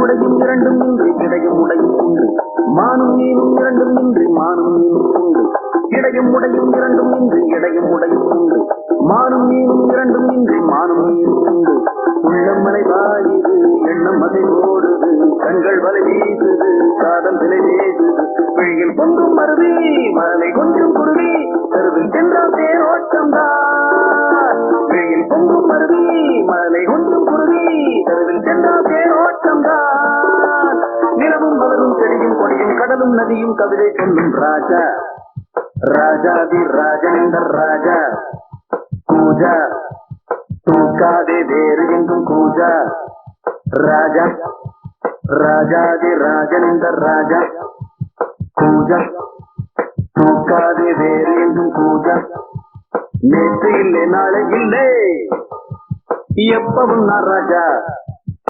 உடையும் இரண்டும் இன்றி இடையும் உடையும் உண்டு. மானும் மீனும் இரண்டும் இன்றி மானும் மீனும் உண்டு. இடையும் உடையும் இரண்டும் இன்றி இடையும் உடையும் உண்டு. மானும் மீனும் இரண்டும் இன்றி மானும் மீனும் உண்டு. உள்ளம் மலை பாயுது, எண்ணம் மலை ஓடுது, கண்கள் வலை வீசுது, காதல் விலை பேசுது. விழியில் பொங்கும் மருவி மலை கொஞ்சம் குருவி தெருவில் சென்றால் தேரோட்டம் தான். விழியில் பொங்கும் மருவி மலை கொஞ்சம் குருவி தெருவில் சென்றால் தேரோட்டம் தான். நிலவும் மலரும் செடியும் கொடியும் கடலும் நதியும் கவிதை சொல்லும் ராஜா. ராஜாதி ராஜனிந்த ராஜா பூஜா தூக்காதே வேறு எங்கும் பூஜா. ராஜா ராஜாதி ராஜனிந்த ராஜா பூஜா தூக்காதே வேறு எங்கும் பூஜா. நேற்று இல்லை நாளை இல்லை எப்பவும் நான் ராஜா.